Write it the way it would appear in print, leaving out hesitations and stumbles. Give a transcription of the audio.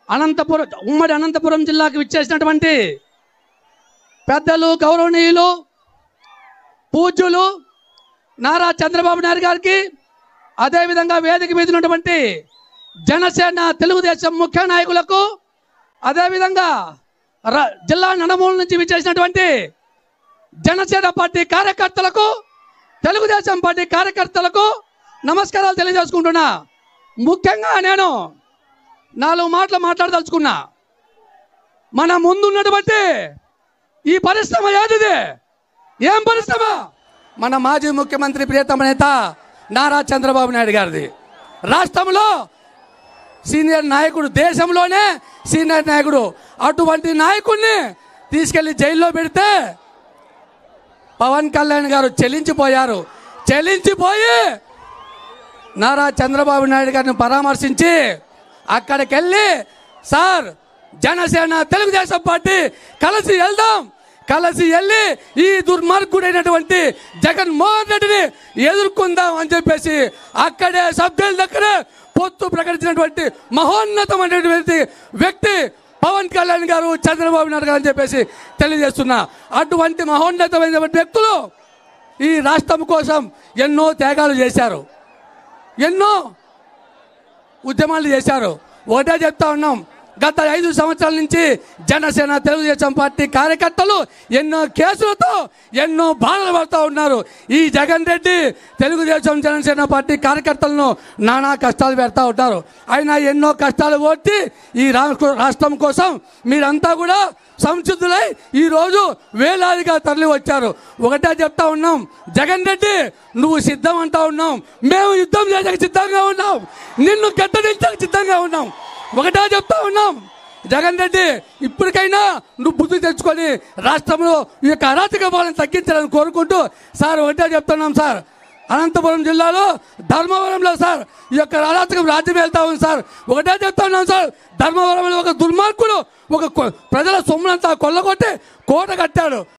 ఉమ్మడి అనంతపురం జిల్లాకు విచ్చేసినటువంటి పెద్దలు, గౌరవనీయులు, పూజ్యులు నారా చంద్రబాబు నాయుడు గారికి, అదేవిధంగా వేదిక మీద ఉన్నటువంటి జనసేన తెలుగుదేశం ముఖ్య నాయకులకు, అదేవిధంగా జిల్లా నలుమూల నుంచి విచ్చేసినటువంటి జనసేన పార్టీ కార్యకర్తలకు, తెలుగుదేశం పార్టీ కార్యకర్తలకు నమస్కారాలు తెలియజేసుకుంటున్నా. ముఖ్యంగా నేను 4 మాటలు మాట్లాడదలుచుకున్నా. మన ముందున్నటువంటి ఈ పరిశ్రమ ఏదిది? ఏం పరిశ్రమ? మన మాజీ ముఖ్యమంత్రి ప్రియతమ నేత నారా చంద్రబాబు నాయుడు గారిది. రాష్ట్రంలో సీనియర్ నాయకుడు, దేశంలోనే సీనియర్ నాయకుడు. అటువంటి నాయకుడిని తీసుకెళ్లి జైల్లో పెడితే పవన్ కళ్యాణ్ గారు చెల్లించిపోయారు. చెల్లించిపోయి నారా చంద్రబాబు నాయుడు గారిని పరామర్శించి అక్కడికి వెళ్ళి, సార్ జనసేన తెలుగుదేశం పార్టీ కలిసి వెళ్దాం, కలిసి వెళ్ళి ఈ దుర్మార్గుడైనటువంటి జగన్మోహన్ రెడ్డిని ఎదుర్కొందాం అని చెప్పేసి అక్కడే సభ్యుల దగ్గర పొత్తు ప్రకటించినటువంటి మహోన్నతమైనటువంటి వ్యక్తి పవన్ కళ్యాణ్ గారు, చంద్రబాబు నాయుడు గారు అని చెప్పేసి తెలియజేస్తున్నా. అటువంటి మహోన్నతమైనటువంటి వ్యక్తులు ఈ రాష్ట్రం కోసం ఎన్నో త్యాగాలు చేశారు, ఎన్నో ఉద్యమాలు చేశారు. ఒకటే చెప్తా ఉన్నాం, గత 5 సంవత్సరాల నుంచి జనసేన తెలుగుదేశం పార్టీ కార్యకర్తలు ఎన్నో కేసులతో ఎన్నో బాధలు పడుతూ ఉన్నారు. ఈ జగన్ రెడ్డి తెలుగుదేశం జనసేన పార్టీ కార్యకర్తలను నానా కష్టాలు పెడతా ఉంటారు. ఆయన ఎన్నో కష్టాలు ఓర్చి ఈ రాష్ట్రం కోసం మీరంతా కూడా సంసిద్ధులై ఈరోజు వేలాదిగా తరలి వచ్చారు. ఒకటే చెప్తా ఉన్నాం, జగన్ రెడ్డి నువ్వు సిద్ధం అంటా ఉన్నాం, మేము యుద్ధం చేయడానికి సిద్ధంగా ఉన్నాం, నిన్ను గద్దెదించడానికి సిద్ధంగా ఉన్నాం. ఒకటే చెప్తా ఉన్నాం, జగన్ రెడ్డి ఇప్పటికైనా నువ్వు బుద్ధి తెచ్చుకొని రాష్ట్రంలో ఈ యొక్క అరాచక పాలన తగ్గించాలని కోరుకుంటూ, సార్ ఒకటే చెప్తున్నాం సార్, అనంతపురం జిల్లాలో ధర్మవరంలో సార్ ఈ యొక్క అరాచకం రాజ్యం వెళ్తా ఉంది సార్. ఒకటే చెప్తా ఉన్నాం సార్, ధర్మవరంలో ఒక దుర్మార్గుడు ఒక ప్రజల సొమ్మునంతా కొల్లగొట్టి కోట కట్టాడు.